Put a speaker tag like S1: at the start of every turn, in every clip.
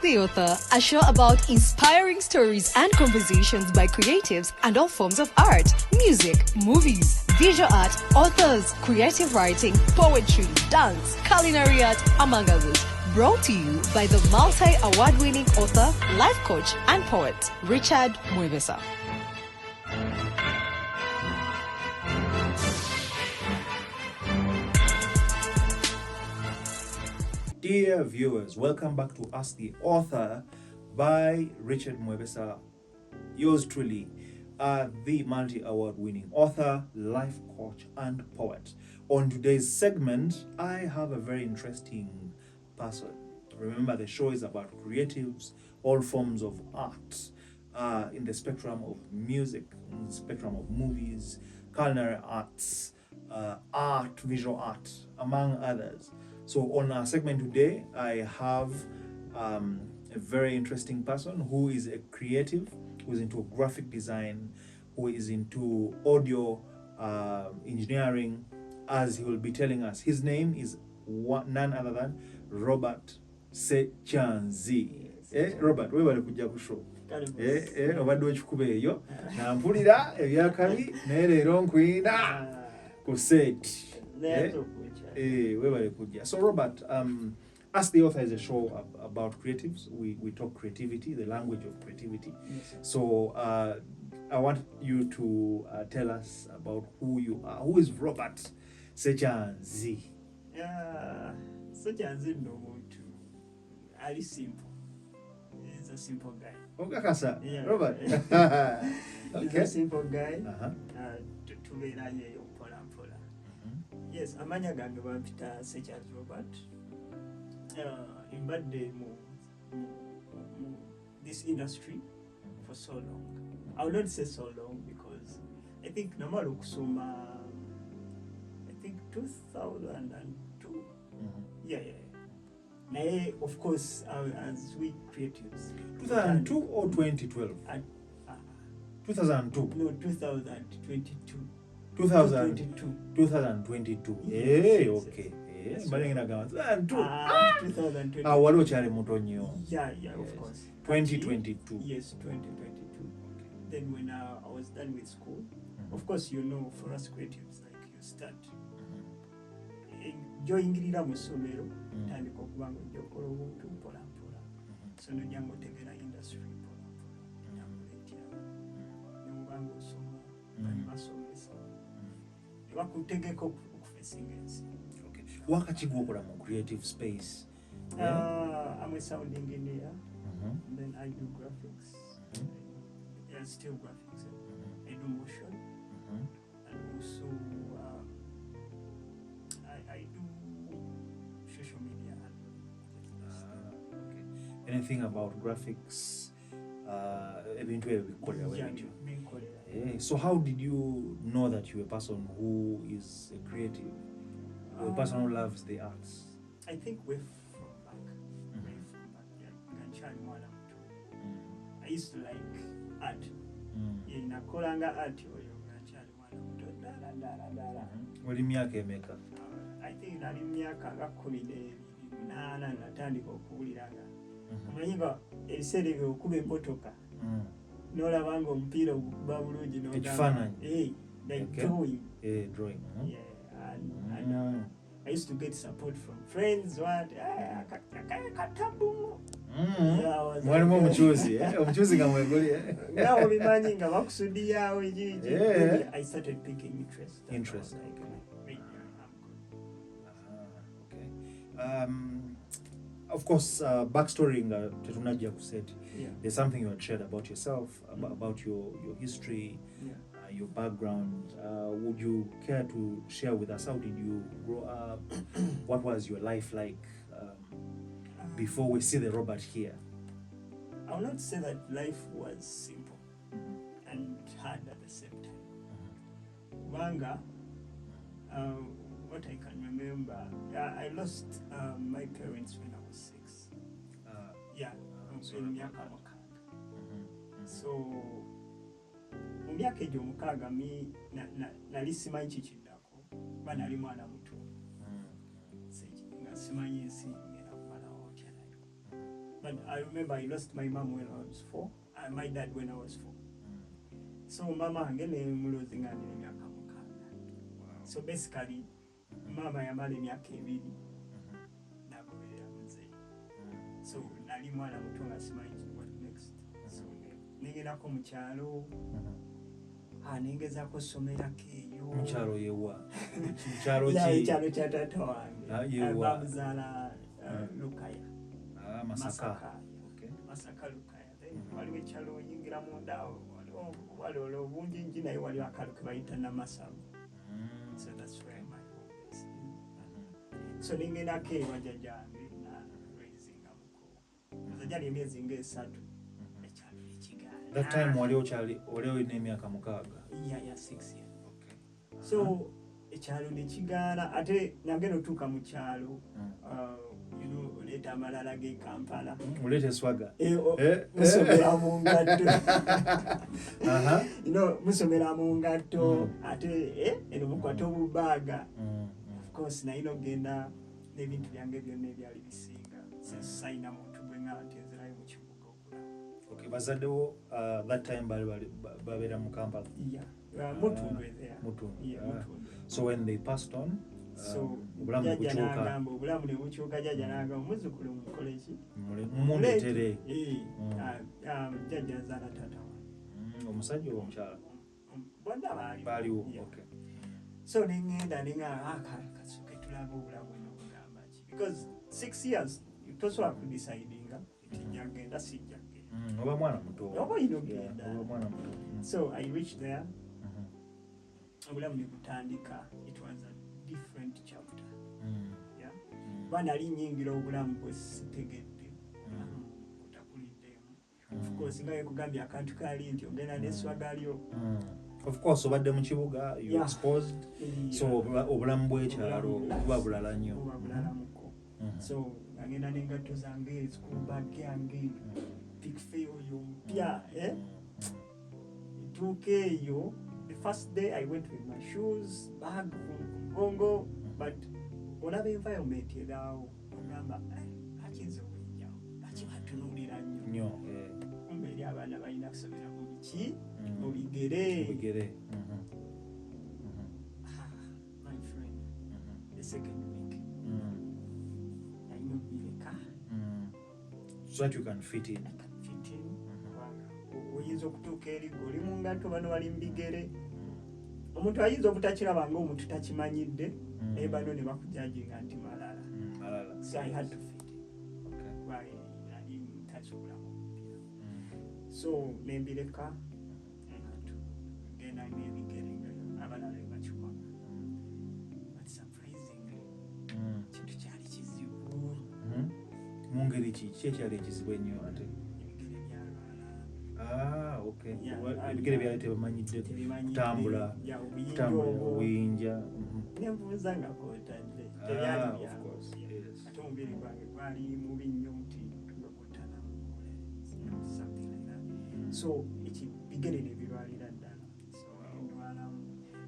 S1: the Author, a show about inspiring stories and conversations by creatives and all forms of art, music, movies, visual art, authors, creative writing, poetry, dance, culinary art, among others. Brought to you by the multi-award-winning author, life coach, and poet, Richard Mwebesa.
S2: Dear viewers, welcome back to Ask the Author by Richard Mwebesa, yours truly, the multi-award winning author, life coach, and poet. On today's segment, I have a very interesting person. Remember, the show is about creatives, all forms of art, in the spectrum of music, in the spectrum of movies, culinary arts, art, visual art, among others. So on our segment today, I have a very interesting person who is a creative, who is into graphic design, who is into audio engineering, as he will be telling us. His name is none other than Robert Ssekyanzi. Robert, we were kujja ku show. Obadde okikuba eyo na mpulira ebyakabi neero nkwina ku set. So Robert, Ask the Author is a show about creatives. We talk creativity, the language of creativity. Yes. So I want you to tell us about who you are. Who is Robert Ssekyanzi?
S3: Ssekyanzi no muntu ali simple. He's a simple guy.
S2: Okay, kasa. Yeah. Robert.
S3: He's a simple guy. Tubeera yeyo mpola mpola. Yes, amanya gange bampita Ssekyanzi Robert. Embadde mu this industry for so long. I will not say so long because I think namala okusoma, I think 2002. Yeah. Naye, of course, as we creatives.
S2: 2002 or 2012? 2002.
S3: No, 2022.
S2: 2022. Hey, okay. Yes. 2022. Waliwo kyali muto nnyo.
S3: Yeah, of course.
S2: 2022.
S3: Yes, 2022. Then when I was done with school, of course, you know, for us creatives, like you start enjoyingirira mu ssomero, tandika okuba ng'ojja okola obuntu mpola mpola. So n'ojja ng'otegeera industry mpola mpola. Nyambuletya. N'oba ng'osoma, bali basomesa. Bakutegeka okufeesinga ensi.
S2: Okay. Wakati gwokola mu creative space?
S3: I'm a sound engineer. Then I do graphics. Yeah, still graphics. I do motion. And also I do social media.
S2: Okay. Anything about graphics? So how did you know that you're a person who is a creative, a person who loves the arts?
S3: I think we're from back. I used to like art.
S2: Wali myaka emeka?
S3: I think nali myaka nga 18 natandika okuwuliranga. Amanyiga ebiseera ebyo okuba emmotoka. N'olaba nga omupiira ogukuba bulungi
S2: ekifaananyi.
S3: Like drawing.
S2: Drawing.
S3: Yeah, and I used to get support from friends.
S2: Mwalimu omukyuzi, omukyuzi nga mwegoli.
S3: Nga obimanyi nga bakusuddiyawo ejiji. I started picking interest.
S2: Okay. Of course, backstory nga tetunajja kuset. There's something you had shared about yourself, about your history, your background. Would you care to share with us? How did you grow up? What was your life like before we see the Robert here?
S3: I will not say that life was simple and hard at the same time. Wanga, what I can remember, I lost my parents when I was 6. So mu myaka egyo 6 nali simanyi kikiddako kuba nali mwana muto nga simanyi ensi ngenda kumalawo otya nayo But I remember I lost my mom when I was 4 and my dad when I was 4. So mama wange ne mulozinga ndine emyaka 6. So basically mama yamala emyaka 2 nagoberera muzeeyi. So nali mwana muto nga simanyi what next. So nengendako mu kyalo nengezako somerako eyo.
S2: Mu kyalo yewa? Kyalo ki?
S3: Ekyalo kya taata wange bamuzaala Lukaya.
S2: Masaka.
S3: Masaka Lukaya. Waliwo ekyalo oyingira munda waliwo obungingi naye waliwo akalu ke bayita Namasabu. So that's where my home is. So nengendako ewa jjajjange raising amuko. Jjajja emyezi ng'esatu. Ekyalo ekigaana.
S2: That time waliwo olina emyaka 6?
S3: Yeah, 6 years. Okay. So ekyalo ne kigaana ate nange notuuka mu kyalo oleeta amalala g'e Kampala.
S2: Oleeta eswaga?
S3: Musomera mu ngatto. Musomera mu ngatto ate eno mukwata obubaaga. Of course nalina okugenda n'ebintu byange byonna ebyali bisinga sayina muntu gwe nga ntenzerayo mu kibuga okulaba.
S2: Okay, bazaddewo that time babeera mu Kampala?
S3: Yeah. Mutundwe there.
S2: Mutundwe. So when they passed on,
S3: obulamu ne bukyuka. Jjajja n'agamba muzzukulu mukole ki?
S2: Mumuleetere.
S3: Jjajja azaala taata wange.
S2: Omusajja oba omukyala?
S3: Bonna
S2: baaliwo. Okay.
S3: So nengenda kasooke tulabe obulamu eno bugamba ki? Because 6 years tosobola kudecidinga nti njja genda sijja genda.
S2: Oba mwana muto.
S3: Oba oyina ogenda.
S2: Oba mwana muto.
S3: So I reached there. Obulamu ne butandika. It was a different chapter. Yeah. Bana ali nyingira obulamu bwe sitegedde. Kutakuliddemu. Of course nga yekugambye akantu kali nti ogenda n'eswaga lyo.
S2: Of course obadde mu kibuga you exposed. So obulamu bw'ekyalo buba bulala nnyo.
S3: Buba bulala muko. So ngenda n'engatto zange school bag yange pikfe oyo mpya ituuka eyo. The first day I went with my shoes, bag, bongo, but olaba environment eraawo ogamba akinza obwenjawo laki batunuulira nnyo kumbe eri abaana balina kusomera mu biki mu bigere. My friend, the second week alina okubireka
S2: so that you can fit in.
S3: Oyinza okutuuka eri oli mu ngatto bano bali mu bigere. Omuntu ayinza obutakiraba ng'omuntu takimanyidde naye bano ne bakujajinga nti malala. So I had to fit in. Okay. Nali ntasobola kumpira. So nembireka genda n'ebigere abalala ne bakikola. But surprisingly kintu kyali kizibu.
S2: Mu ngeri ki ekyali ekizibu ennyo ate? Okay. Ebigere byali tebamanyidde kutambula obuyinja.
S3: Nebuuza nga kootadde tebyali byangu. Ate omubiri gwange gwali mubi nnyo nti gutana something like that. So ekibigere ne birwalira ddala.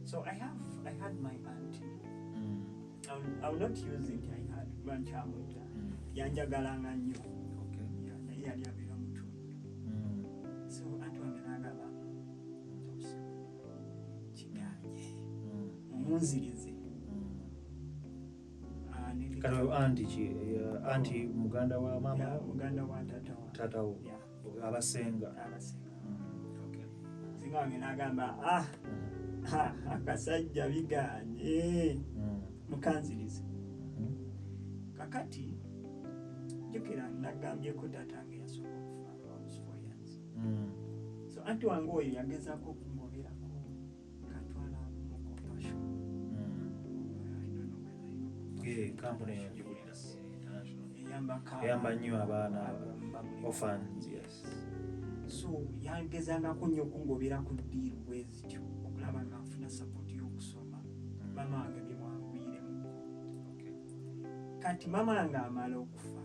S3: So I had my auntie. I will not use it. I had bankyamwita yanjagalanga nnyo. Naye yali abeera mutundu. So anti wange n'agamba kiganye mumunzirize.
S2: Kano anti ki? Anti muganda wa mama?
S3: Muganda wa
S2: taata wo. Abasenga.
S3: Okay. Singa wange n'agamba akasajja biganye mukanzirize. Kakati jjukira nagambyeko tatange yasooka okufa I was 4 years. So anti wange oyo yagezaako okungoberako katwala mu compassion. I don't know whether
S2: Company y'enjigulira international.
S3: eyamba
S2: Eyamba nnyo abaana Orphan. Yes.
S3: So yagezangako nnyo okungobera ku ddiiru bwe zityo okulaba nga nfuna support y'okusoma. Mama wange bimwanguyiremu. Kati mama wange amala okufa.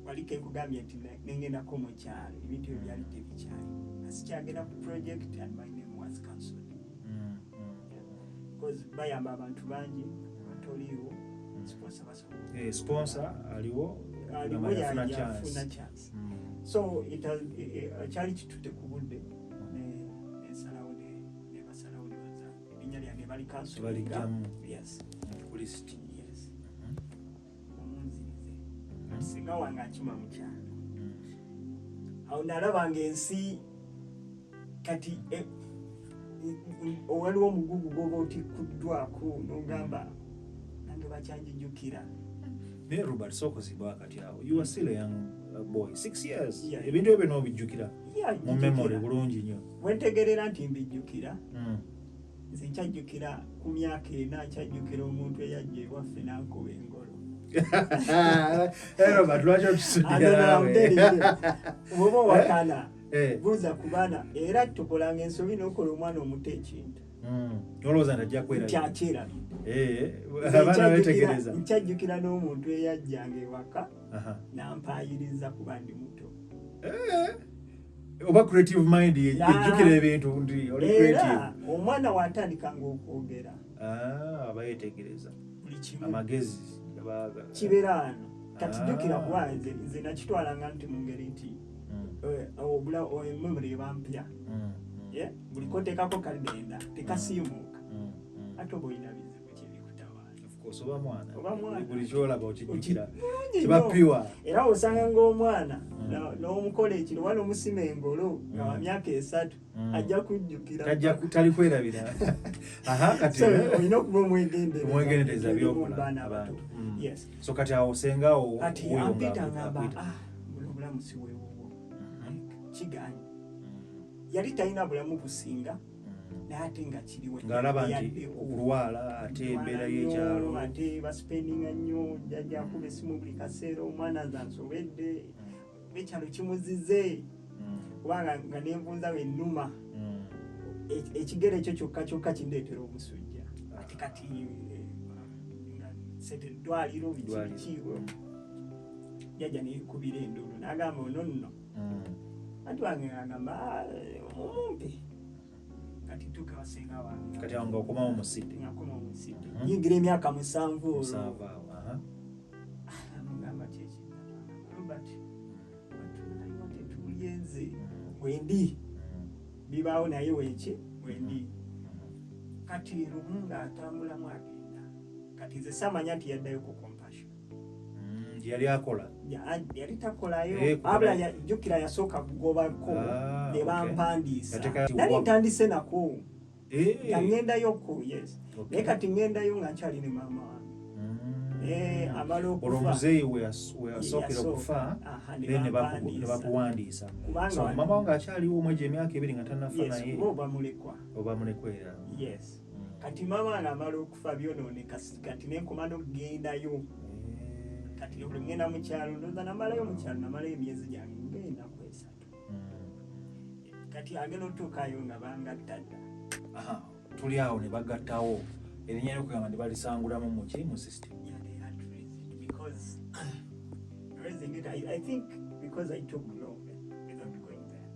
S3: Waliko ekugambye nti nengendako mu kyalo ebintu ebyo byali tebikyali. Asikyagenda ku project and my name was cancelled. Because bayamba abantu bangi batoliiwo sponsor basobola.
S2: Sponsor aliwo
S3: aliwo
S2: Yafuna
S3: yafuna chance. So kyali kitutte ku budde ensalawo ne basalawo ne baza erinnya lyange bali kansolinga. Yes.
S2: Ku list.
S3: Yes. Omunzirize. Kati singa wange akima mu kyalo. Awo nalabanga ensi kati waliwo omugugu gwoba otikuddwako n'ogamba nange bakyanjijjukira.
S2: Naye Robert Ssekyanzi kati awo you are still a young boy 6 years.
S3: Yeah.
S2: Ebintu ebyo n'obijjukira mu memory bulungi nnyo.
S3: Wentegerera nti mbijjukira nze nkyajjukira ku myaka ena nkyajjukira omuntu eyajja ewaffe n'ankuba engolo.
S2: Robert lwaki otusudira
S3: oba owakana buuza ku baana era tukolanga ensobi n'okola omwana omuto ekintu
S2: olowooza ntajja kwera
S3: kyakyerabidde.
S2: abaana betegereza.
S3: Nkyajjukira n'omuntu eyajjanga ewaka n'ampayiriza kuba ndi muto.
S2: Oba creative mind ejjukira ebintu ndi oli creative.
S3: Era omwana watandikanga okwogera
S2: aba yetegereza
S3: buli kimu
S2: amagezi
S3: kibeera ano kati jjukira kuba nze nakitwalanga nti mu ngeri nti memory ebampya buli koteekako kalenda tekasiimuuka ate oba olina bizibu kibikutawaana.
S2: Oba mwana buli kyolaba okijjukira kiba pure.
S3: Era osanga ng'omwana n'omukola ekiro wala omusima engolo nga wa myaka 3 ajja kujjukira
S2: tali kwerabira. Kati
S3: olina okuba
S2: omwegendereza byokola abantu. So kati awo sengawo
S3: kati ampita ngamba obulamu si weewuwo kigaanyi yali talina bulamu businga naye ate nga kiriwe
S2: ng'alaba nti okulwala ate embeera y'ekyalo
S3: ate basipendinga nnyo jjajja akuba essimu buli kaseera omwana nze ansobedde ekyalo kimuzize kubanga nga nenvunza wennuma ekigere ekyo kyokka kindeetera omusujja ate kati sente eddwaliro bikikiiwe jjajja nekubira enduulu n'agamba ono nno anti wange ng'agamba mumumpe kati tuka wasenga wange
S2: kati awo ng'okomawo mu Sydney.
S3: Nyingira emyaka 7 olwo. Ngamba kyeki Robert tulienze wendi bibaawo naye wendi kati Rumunga atambulamu agenda kati nze samanya nti yaddayo ku Compassion.
S2: Yali akola
S3: yali takolayo abula yajjukira yasooka kugobako ne bampandiisa nali ntandise nako yangendayoko naye kati ngendayo nga nkyali ne maama wange amala okufa
S2: olwomuzeeyi weyasookera okufa ne bakuwandiisa maama wange akyaliwo omwegi emyaka 2 nga tannafa naye oba mulekwera.
S3: kati maama wange amala okufa byonooneka kati nenkoma n'okugendayo kati buli ngenda mu kyalo ndooza namalayo mu kyalo namalayo emyezi gyange ng'enaku 3 kati agenda otuukayo nga bangattadda.
S2: Tuli awo ne bagattawo erinnya ly'okugamba ne balisangulamu mu ki mu system.
S3: Because raising it, I think because I took long without going there.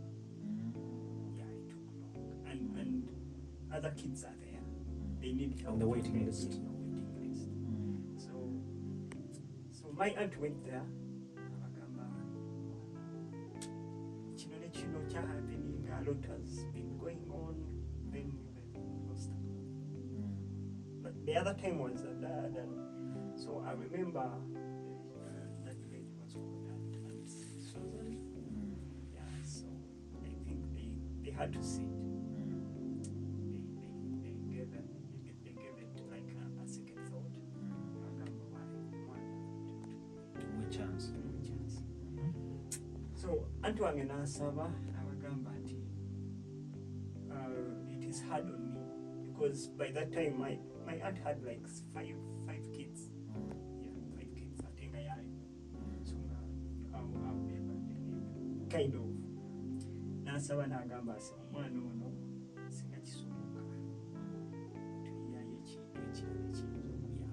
S3: I took long and other kids are there. They need help
S2: on the waiting list.
S3: My aunt went there. Kino happening. A lot has been going on. Then we lost. But the other time was Dad, and so I remember that lady was called Aunt Susan. Yeah, so I think they had to sit. They gave it like a second thought.
S2: Chance.
S3: So antu wange nasaba abagamba nti it is hard on me because by that time my aunt had like five kids. 5 kids atenga yayo. So kind of nasaba nagamba ase omwana ono singa kisoboka tuyaye ekintu ekirala ekiyinza okuyamba.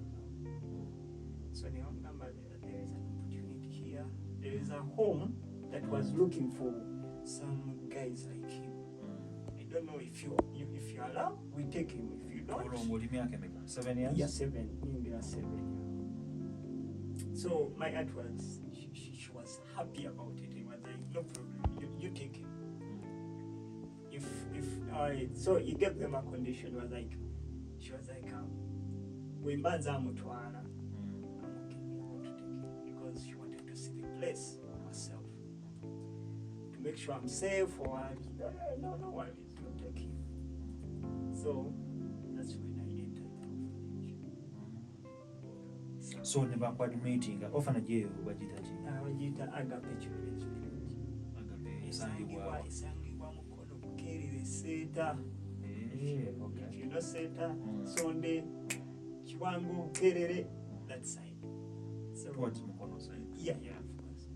S3: So negamba there is an opportunity here. There is a home that was looking for some guys like him. I don't know if you allow, we take him. If you don't,
S2: 7 years?
S3: Yeah, 7. 7. So my aunt happy about it. He was like, no problem, you take him. So he gave them a condition. She was like, when Banza Mutwara, I'm okay, we want to take him, because she wanted to see the place herself, to make sure I'm safe, or no worries, you'll take him. So that's when I entered the orphanage.
S2: So never coordinating orphanage yeyo bagita ki?
S3: Bagita Agape Children's Village.
S2: Agape
S3: Esangibwa Mukono Bukerere Center.
S2: Okay.
S3: If you know Center, Sonde, Chiwangu, Bukerere, that side. So
S2: Towards Mukono side.
S3: Yeah, of course.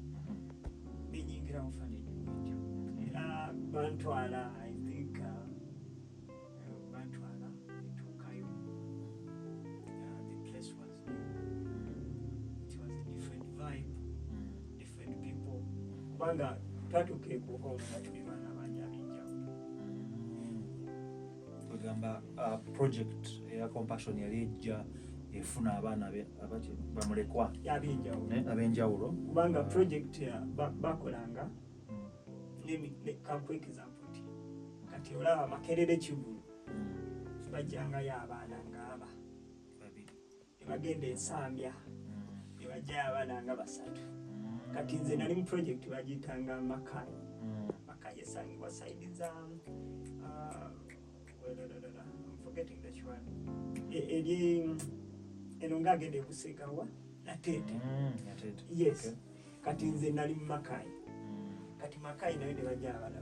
S3: Binyingira orphanage bwetyo. Bantwala, I think Bantwala, Itukayo. The place was new. It was a different vibe, different people. Kubanga twatuke ku home tuli bana banja binjawulo.
S2: Kugamba project ya compassion yali ejja efuna abaana bamulekwa ab'enjawulo.
S3: Kubanga project bakolanga kampwe example kati olaba Makerere Kibulu bajjangayo abaana ng'aba nebagenda Ensambya nebajjayo abaana nga 3. Kati nze nali mu project bagiyitanga Makayi. Makayi esangibwa side za I'm forgetting that one. Eno ng'agenda e Busegawa Nateete. Yes. Okay. Kati nze nali mu Makayi. Kati Makayi nayo ne bajja abaana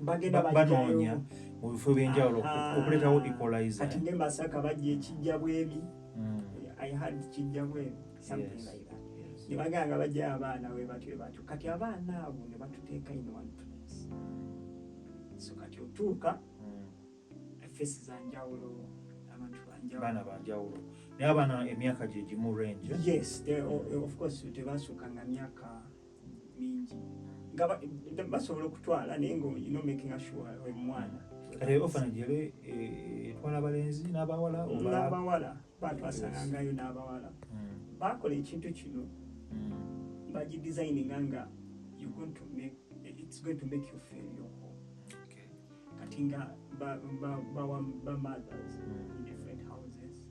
S2: bagenda banoonya mu bifo by'enjawulo okuleetawo equalizer.
S3: Kati ne Masaka bajja ekijja bwemi. I had kijja bwemi, something like that. Ne baganga bajja abaana we batyo. Kati abaana abo ne batuteeka in one place. So kati otuuka effesi za njawulo, abantu banjawulo.
S2: Baana banjawulo. Naye abaana emyaka gye gimu range?
S3: Yes, of course tebasukanga myaka mingi. Basobola okutwala naye nga making sure omwana.
S2: Kati orphanage yali etwala abalenzi n'abawala?
S3: N'abawala batwasangayo n'abawala. Bakola ekintu kino bagidesigninga nga it's going to make you feel your home.
S2: Okay.
S3: Kati nga ba mothers in different houses.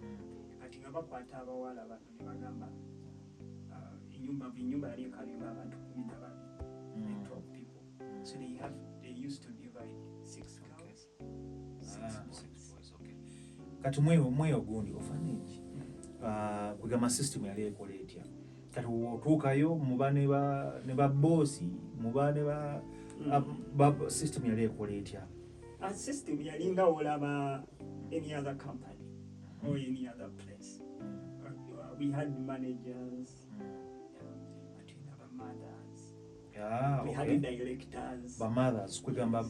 S3: Kati nga bakwata abawala bano ne bagamba enyumba yali ekalinga abantu 12 people. So they used to divide 6 girls. 6 boys.
S2: Okay. Kati mweyo gundi orphanage. Kugamba system yali ekola etya? Kati otuukayo muba ne ba bossi, muba ne ba system yali ekola etya?
S3: System yali nga olaba any other company or any other place. We had managers, mothers.
S2: Yeah,
S3: we had directors.
S2: Ba mothers kugamba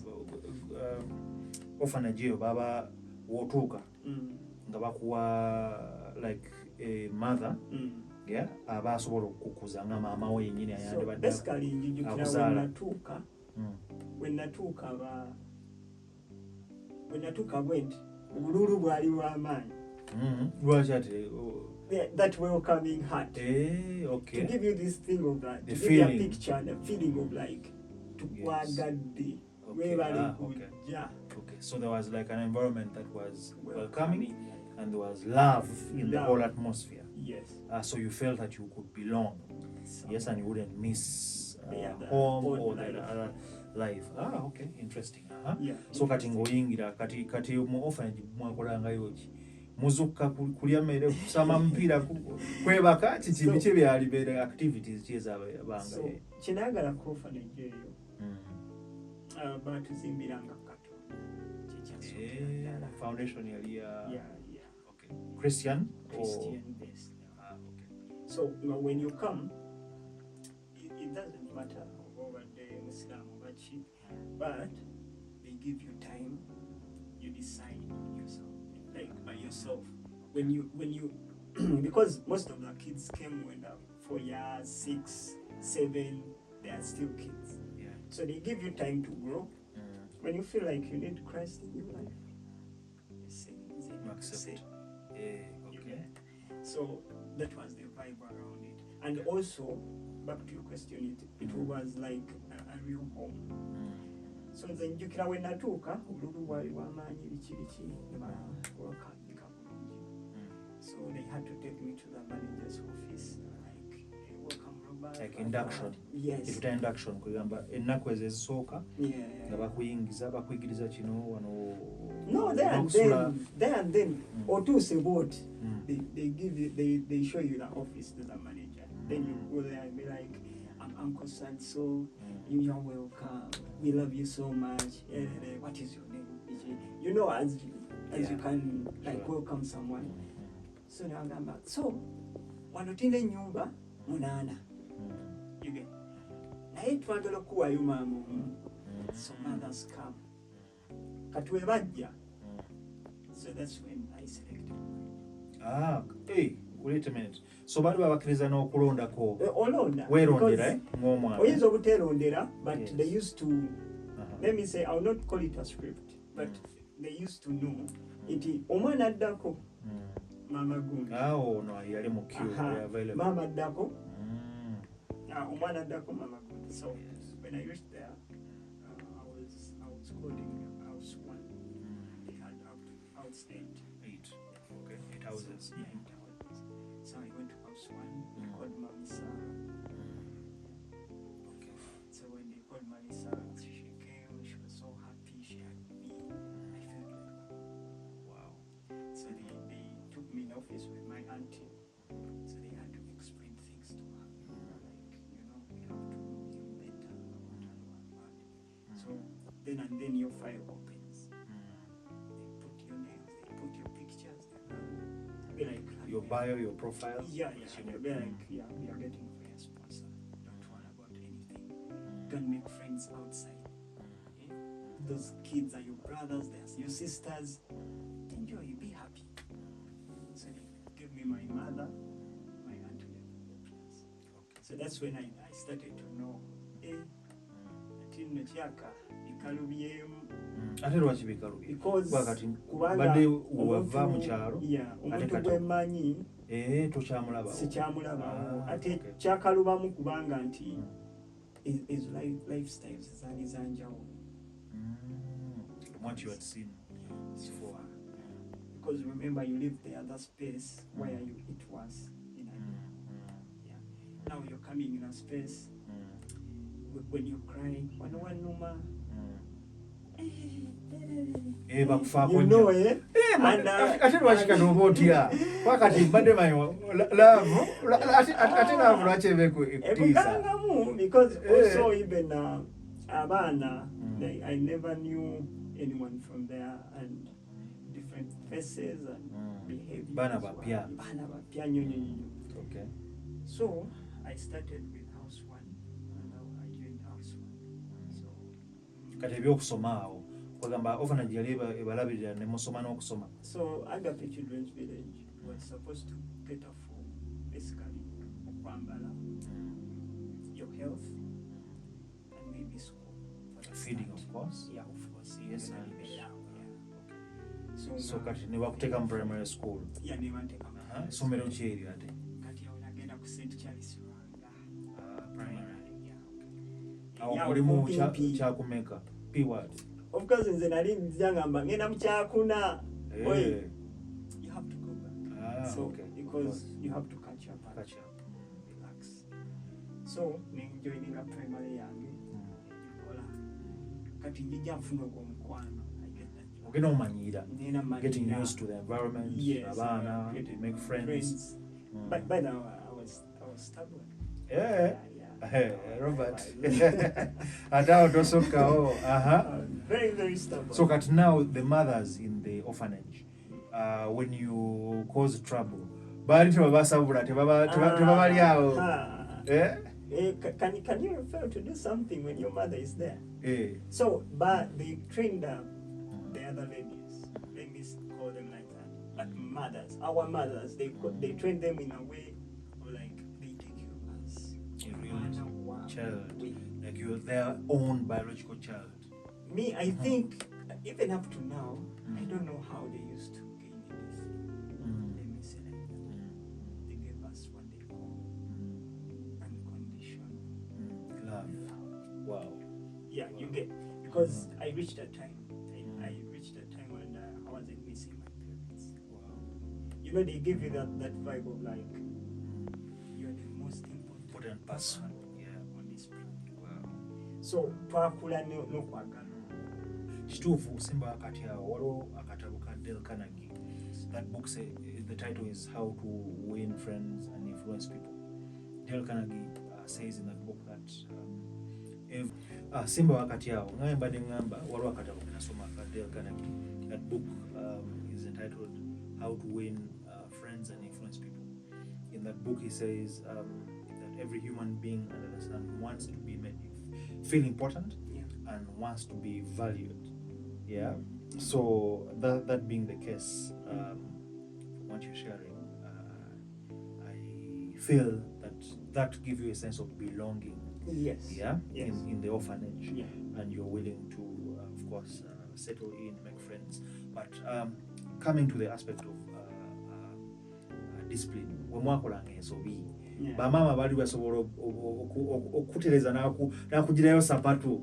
S2: orphanage yo baba wotuuka nga bakuwa like a mother. Yeah, abasobola okukuza nga maama we yennyini ayande badde.
S3: So basically njijukira when natuuka bwenti obululu bwali bw'amaanyi.
S2: Lwaki ate?
S3: That welcoming heart.
S2: Okay.
S3: To give you this thing of that,
S2: the
S3: to
S2: feeling.
S3: give you a picture, the feeling of like tukwagadde.
S2: Okay. So there was like an environment that was welcoming and there was love in the whole atmosphere.
S3: Yes.
S2: So you felt that you could belong. Yes, and you wouldn't miss
S3: home
S2: or the other life. Okay, interesting.
S3: Yeah.
S2: So kati ngoyingira kati mu orphanage mwakolangayo ki? Muzukka kulya mmere, kusama mpira, kwebaka kiki biki byali bere activities kiza banga.
S3: So kinagala ku orphanage eyo. Batuzimbiranga Katonda.
S2: Foundation yali
S3: yeah.
S2: Okay. Christian
S3: based. Okay. So when you come, it doesn't matter over the Muslim or Bachi, but they give you time, you decide yourself, like by yourself. When you because most of the kids came when they're 4 years, 6, 7, they are still kids.
S2: Yeah.
S3: So they give you time to grow. When you feel like you need Christ in your life, you accept.
S2: Okay.
S3: So that was the vibe around it. And also, back to your question, it was like a real home. So nze njukira we natuuka obululu bwali bwamaanyi biki ne bawakambika bulungi. So they had to take me to the manager's office, like, hey, welcome Robert.
S2: Like induction.
S3: Yes.
S2: Ituta induction kugamba ennaku ezo ezisooka nga bakuyigiriza kino wano.
S3: No, there and then otuuse boat. They give you, they show you the office to the manager. Then you go there and be like, I'm Uncle so you're welcome. We love you so much. What is your name? You know, as you can like welcome someone. So now I'm back. So wanotinde nyumba munana. You get. Naye twagala kuwayo mama. So mothers come. Katwe bajja. So that's when I selected.
S2: Hey, wait a minute. So bali babakkiriza n'okulondako.
S3: Olonda.
S2: Weerondera ng'omwana.
S3: Oyinza obuteerondera, but they used to, let me say, I'll not call it a script, but they used to know nti omwana addako mama gundi.
S2: Oh no, yali mu queue, available.
S3: Mama addako. Omwana addako mama gundi. So when I reached there, I was calling house 1. They had outstage.
S2: 8. Okay, 8 houses.
S3: Yeah, 8 houses. So I went to house 1. They called Mommy Sarah.
S2: Okay.
S3: So when they called Mommy Sarah, she came. She was so happy. She had me. I felt like, wow. So they took me in office with my auntie. So they had to explain things to her. Like, you know, we have to know you better. So then and then your file opens. They put your names, they put your pictures. Be like,
S2: Your bio, your profile.
S3: yeah. They'll be like, yeah, we are getting for your sponsor. Don't worry about anything. Go and make friends outside. Okay? Those kids are your brothers, they're your sisters. Enjoy, be happy. So they gave me my mother, my aunt to the class. So that's when I started to know,
S2: Ate lwaki bikalubi?
S3: Because
S2: badde wava mu kyalo.
S3: Omuntu gwemanyi
S2: tokyamulaba.
S3: Sikyamulaba. Ate kyakalubamu kubanga nti is lifestyles zaali zanjawulo.
S2: What you had seen before.
S3: Because remember you lived the other space where it was in a Now you're coming in a space when you cry, wanuma.
S2: Bakufaako
S3: nnyo.
S2: Ate lwaki kano oba otya? Wakati mbadde manyi laavu ate laavu lwaki eba ekutiisa?
S3: Ekukangamu because also even abaana, I never knew anyone from there and different faces and behaviors.
S2: Baana bapya
S3: nnyo.
S2: Okay.
S3: So I started with house 1 and I joined house 1. So
S2: kati ebyokusoma awo kwegamba Orphanage yali ebalabirira ne musoma n'okusoma.
S3: So Agape Children's Village was supposed to cater for basically okwambala, your health, and maybe school.
S2: Feeding, of course.
S3: Yeah, of course.
S2: Yes,
S3: and
S2: so kati ne bakuteka mu primary school.
S3: Yeah, ne banteka mu
S2: Somero ki eri ate?
S3: kati awo nagenda ku St. Charles Lwanga.
S2: Primary.
S3: Yeah,
S2: Awo mulimu kyakumeka. P-word.
S3: Of course, nze nali nzangamba ngenda mu kyakuna.
S2: Hey.
S3: You have to go back. So,
S2: okay.
S3: Because you have to catch up. Relax. So, joining a primary yange. Kati njija nfuna ogw'omukwano. I get that.
S2: Ogenda omanyira. Getting used to the environment.
S3: Yes.
S2: Abana, to make friends.
S3: But by now, I was stubborn.
S2: Yeah. Hey, Robert. And now Dosokao.
S3: Very, very stubborn.
S2: So that now the mothers in the orphanage, when you cause trouble, bali tebabasabula tebabali awo.
S3: Can you refer to do something when your mother is there?
S2: So,
S3: but they trained the other ladies. Let me call them like that. But mothers, our mothers, they train them in a way, or like they take you as
S2: a real child, like you're their own biological child.
S3: Me, I think even up to now, I don't know how they used to gain this. Let me say like that. They gave us what they call unconditional
S2: Wow.
S3: Yeah,
S2: Wow.
S3: you get, because I reached a time. I reached a time when I wasn't missing my parents.
S2: Wow.
S3: You know, they give you that vibe of like you're the most important person on this planet.
S2: Wow.
S3: So twakula n'okwagala.
S2: Kituufu Simba wakati awo waliwo akatabo ka Dale Carnegie. That book the title is How to Win Friends and Influence People. Dale Carnegie says in that book that if Simba wakati awo ngamba waliwo akatabo ke nasoma ka Dale Carnegie. That book is entitled How to Win Friends and Influence People. In that book he says that every human being under the sun wants to be made feel important and wants to be valued. Yeah. So that being the case, from what you're sharing, I feel that gives you a sense of belonging.
S3: Yes.
S2: Yeah.
S3: Yes.
S2: In the orphanage,
S3: Yeah.
S2: and you're willing to, of course, settle in, make friends. But coming to the aspect of discipline, when mwakolanga ensobi, bamama bali basobola okukutereza nakugirayo sapatu.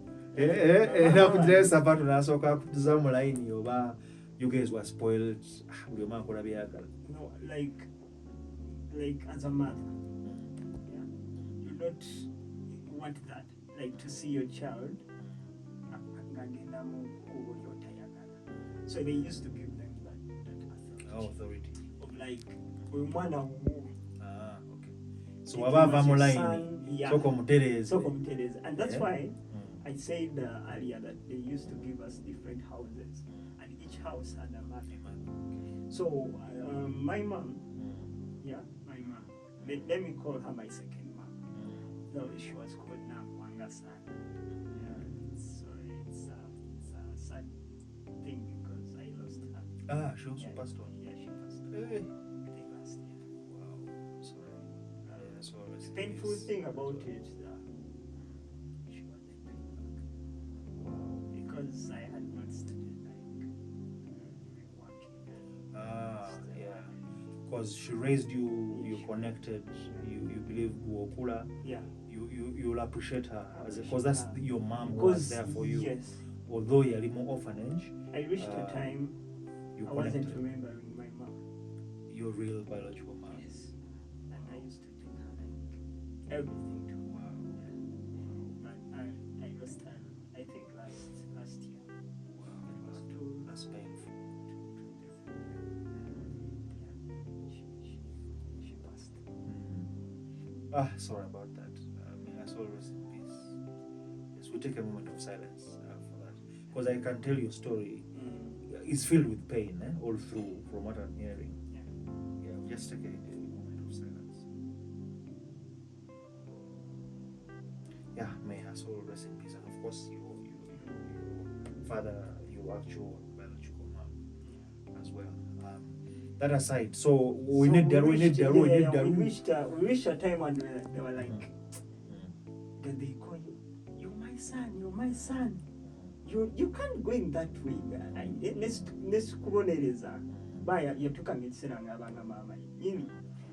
S2: Nakugirayo sapatu nasooka kutuza mu line oba you guys were spoiled. Buli omu akola byeyagala.
S3: No, like as a mother, yeah, you don't want that, like to see your child. So they used to give them that
S2: Authority.
S3: of like, okay.
S2: So wabava mu line. Soko mutereze.
S3: And that's why I said earlier that they used to give us different houses, and each house had a mother. So my mom, my mom. Let me call her my second mom. No, she was called Namwanga-san. So it's a sad thing because I lost her.
S2: She also passed on.
S3: Yeah, she passed on. I think last year.
S2: Wow, sorry. So
S3: The painful thing about it, she wasn't paid back because I had not started working.
S2: Yeah. Because she raised you, you connected, you believed Buokula.
S3: Yeah.
S2: You'll appreciate her because that's your mom who was there for you.
S3: Yes.
S2: Although you're in orphanage,
S3: I reached a time
S2: you
S3: I wasn't
S2: connected.
S3: remembering my mom.
S2: Your real biological mom.
S3: Yes. And I used to take her like everything to her. But I lost her, I think last year.
S2: Wow.
S3: It was too.
S2: That's painful.
S3: She passed.
S2: Sorry about that. May her soul rest in peace. Yes, we'll take a moment of silence for that. Because I can tell your story. It's filled with pain, all through, from what I'm hearing. Yeah, we'll just take a moment of silence. Yeah, may her soul rest in peace. And of course, your father, your actual biological mom as well. That aside, so we need
S3: We reached a time when they were like, then they call you, you're my son. You can't go in that way. Let's kubonereza. Baya yatukanga ekiseera ng'abanga maama ye.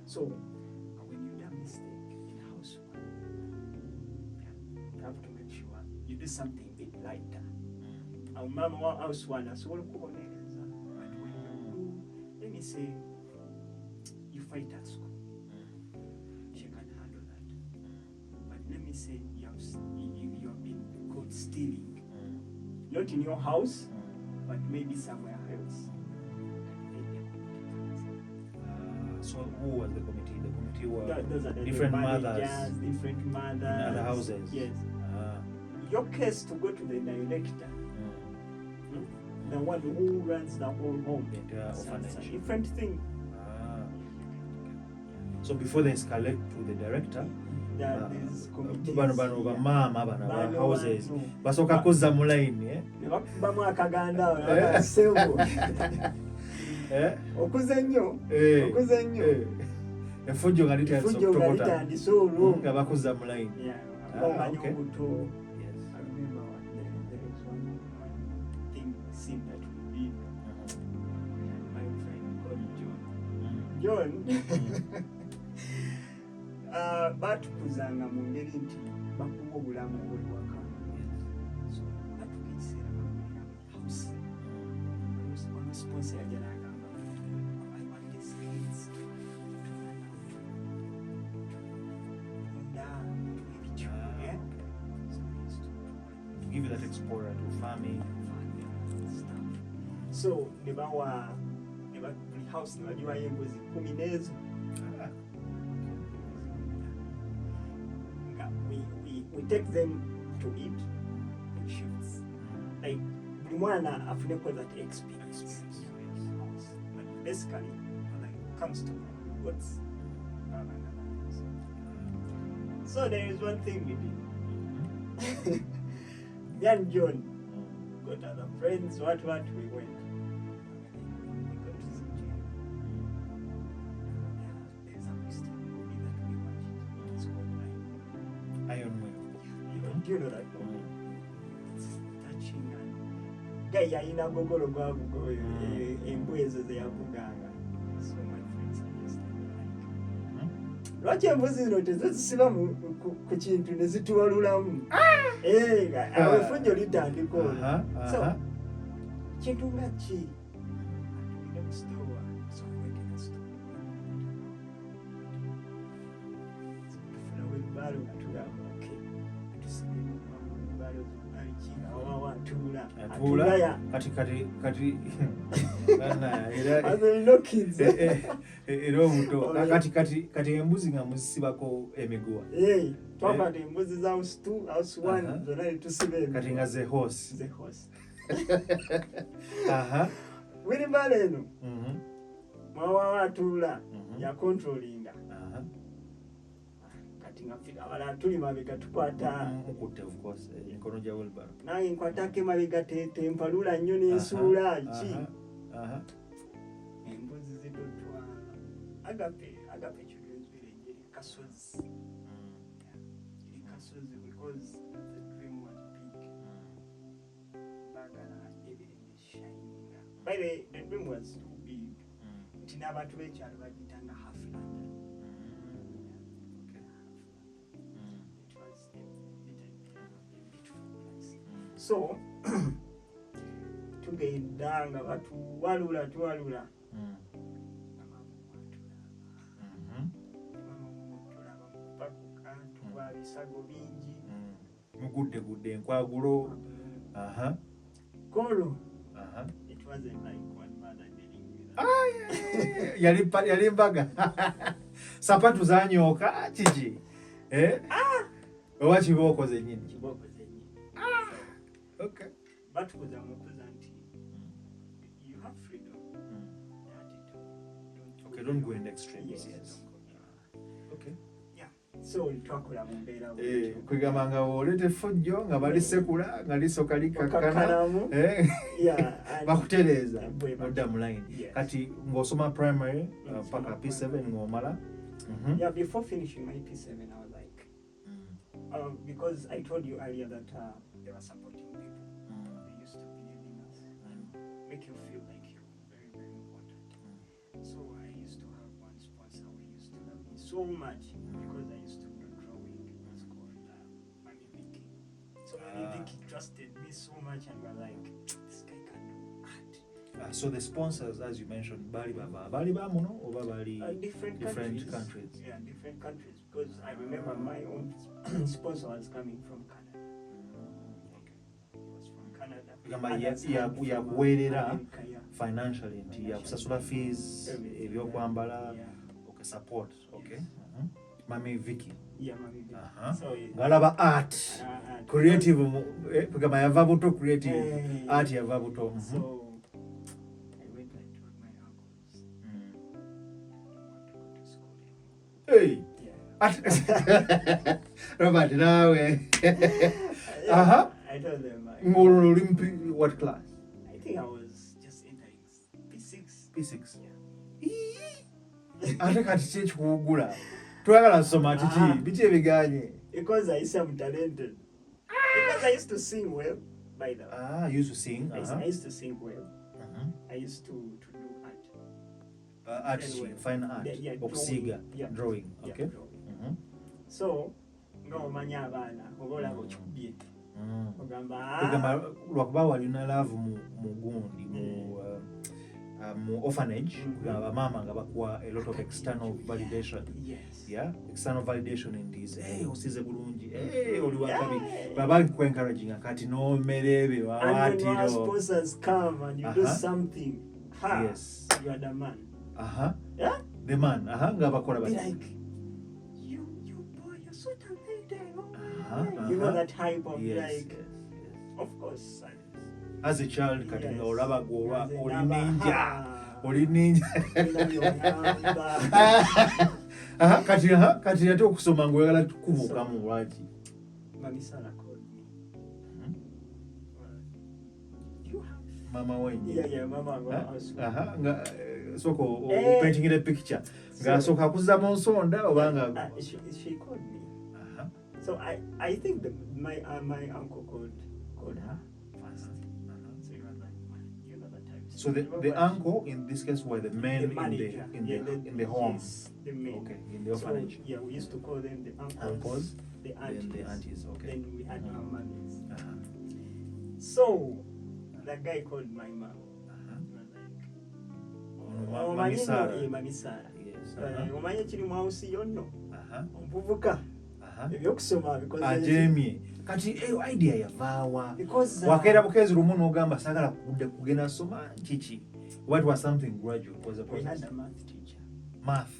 S3: So when you do a mistake in housework, you have to make sure you do something a bit lighter. Our mama wa housework asobola kubonereza. But when you do, let me say, you fight at school, she can handle that. But let me say you have been caught stealing. Not in your house, but maybe somewhere else.
S2: So who was the committee? The committee were
S3: Those are the
S2: different mothers
S3: different mothers.
S2: in other houses.
S3: Yes. Your case to go to the director, the one who runs the whole home.
S2: The orphanage.
S3: It's a different thing.
S2: So before they escalate to the director,
S3: There's committees.
S2: Bano houses basoka kuzza mu line
S3: Bamu akaganda sewo. Okuza nnyo.
S2: Efujjo nga litandise
S3: disolo.
S2: nga bakuzza mu line.
S3: Okay.
S2: Yes.
S3: I remember there was one thing scene that we did. My friend called John. Batukuzanga mu ngeri nti bakuwa obulamu bw'ewaka.
S2: get exposure to farming.
S3: Stuff. So never house never embuzi 10 n'ezo. We take them to eat in shifts. Like buli mwana afuneko that experience. But basically, when it comes to what's so there is one thing we did. Me and John got other friends, what we went. We got to see Jane. There's a Christian movie that we watched. It's called
S2: Iron Man.
S3: Do you know that movie? It's touching and guy yalina gogolo gwabugo embwezo zeyavuganga. So my friends suggested lwaki embuzi zino tezisiba ku kintu ne zituwalulamu awefujjo litandika olwo so kintu nga ki atulire mu sitowa sokwekera sitowa tufuna webbaalo nga tugamba oke atusibimu webbaalo aliki awawa atuula
S2: kati
S3: no kids
S2: era omuto kati embuzi nga muzisibako emiguwa
S3: twakwata embuzi za house 2 house 1 zonna netusiba
S2: kati nga ze horse
S3: wilimbala eno mwawawa atuula yakontrolinga kati nga fika abala tuli mabega tukwata
S2: mukutte of course emikono gya wheelbarrow
S3: nange nkwatako emabega tempalula nnyo n'ensuula ki embuzi zitotwa agape kigenzwire eri kasozi because the dream was big bagala ebirenge shining by the dream was too big nti n'abantu b'ekyalo bagitanga half London. It was a beautiful place. So tugenda nga batuwalula bisago bingi
S2: mugudde enkwagulo
S3: kolo it wasn't like one mother dealing with
S2: yali mbaga sapatu zanyooka kiki oba kiba okoze nyini okay
S3: batukuza mukuza nti you have freedom
S2: okay don't go in extremes yes okay
S3: so twakola mu mbeera
S2: kwegamba nga olete effujjo nga balisekula nga lisoka likakkana bakutereeza odda mu line kati ng'osoma primary paka P7 ng'omala
S3: before finishing my P7 I was like because I told you earlier that they were supporting people they used to believe in us and make you feel like you're very very important so I used to have one sponsor who used to love me so much because I used to do drawing. It's called Mami Vicky. So Mami Vicky trusted me so much and were like, this guy can do art.
S2: So the sponsors, as you mentioned, bali bamuno oba bali
S3: different
S2: countries.
S3: Yeah, different countries. Because I remember my own sponsor was coming from Canada. He was from Canada.
S2: Yakuweerera financially nti yakusasula fees ebyokwambala support okay Mami Vicky
S3: so
S2: galaba art creative kugamba yava buto creative art yava buto
S3: so I went and told my uncles I want to go to school
S2: hey Robert nawe
S3: I told them
S2: Olympic what class
S3: I think I was just entering P6
S2: ate kati ki ekikuwugula twagala kusoma biki ebiganye
S3: because I am talented because I used to sing well by the way
S2: you used to sing
S3: I used to sing well I used to do art
S2: artistry fine art okusiiga drawing okay
S3: so nga omanya abaana oba olaba okikubye ogamba
S2: lwakuba walina laavu mu gundi orphanage, mama nga bakuwa a lot of external validation.
S3: Yes.
S2: Yeah, external validation in this. Hey, osize bulungi. Hey, oli wakabi. Baba ku encouraging akati no merebe wa
S3: And when
S2: watiro.
S3: your sponsors come and you do something,
S2: yes,
S3: you are the man.
S2: Yeah? The man. Nga bakola
S3: Be
S2: bati.
S3: like, you boy, you're so talented. You know that hype of like, of course, son.
S2: As a child, kati nga olaba gowa,
S3: As a
S2: oli
S3: number,
S2: ninja. Oli ninja. Kati ate okusoma ngoyagala kubuukamu lwaki?
S3: Mami Sarah called me. You have...
S2: Mama wenye.
S3: Yeah, mama was...
S2: Nga soko painting a picture. Nga soka kuzamu nsonda obanga.
S3: She called me. So I think my uncle called her first. So he was like, man, you know that time.
S2: So the uncle in this case were the men in the home.
S3: Yes, the men.
S2: Okay, in the orphanage.
S3: So, yeah, we used to call them the
S2: Uncles,
S3: the aunties.
S2: then the aunties. Okay.
S3: Then we had our mummies. So the guy called my mom.
S2: Mami Sarah.
S3: Mami Sarah.
S2: Yes.
S3: Omanye kiri mu house yonno. Omuvubuka. Ebyokusoma because
S2: ajemye kati idea yavaawa
S3: because
S2: wakeera bukezi lumu n'ogamba sagala kugenda soma kiki. What was something gradual was a process.
S3: We had a math teacher.
S2: Math.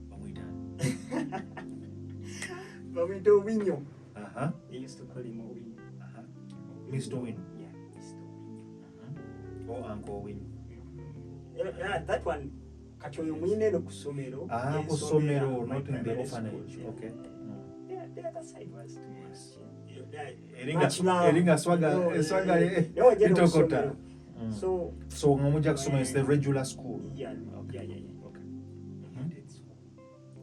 S2: Bamwita.
S3: Bamwita Owinyo. They used to call him Owinyo.
S2: Mr. Owinyo.
S3: Yeah, Mr. Owinyo.
S2: Or Uncle Owinyo.
S3: Yeah, that one. Kati oyo mwine no kusomero.
S2: Kusomero, not in the orphanage. Okay.
S3: The other side was too much.
S2: Eringa swaga itokota. So ngamuja kusoma is the regular school.
S3: Yeah.
S2: Okay.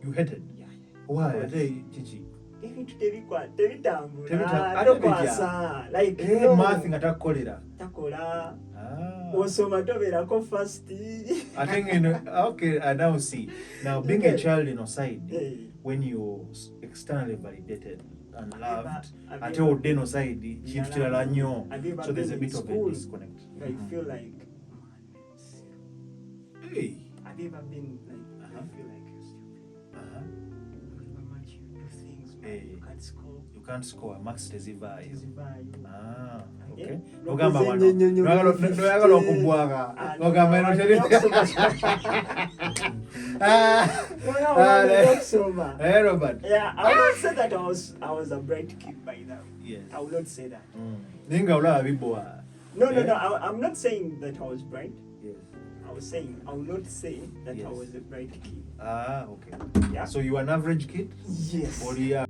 S2: You hated?
S3: Yeah.
S2: Why? Ate chichi.
S3: Ebintu tebitambula. Tokwasa. Like
S2: math nga takolera.
S3: Takola. Osoma toberako first.
S2: I think okay, I now see. Now being a child in side, when you're externally validated and loved, ate odeno side kintu kirala nnyo. So there's a bit of a disconnect.
S3: I feel like
S2: hey.
S3: Have you ever been like I feel like you're stupid. However much you do things, man, you can't score.
S2: You can't score. Max tezivayo. Okay.
S3: No
S2: Ogamba wano. Noyagala okubwaga. Ogamba eno teri. Hey, Robert.
S3: Yeah, I will not say that I was a bright kid by now.
S2: Yes.
S3: I will not say that.
S2: Ninga olaba biboa.
S3: No. I'm not saying that I was bright.
S2: Yes.
S3: I was saying I will not say that I was a bright kid.
S2: Okay.
S3: Yeah.
S2: So you are an average kid?
S3: Yes.
S2: Or you are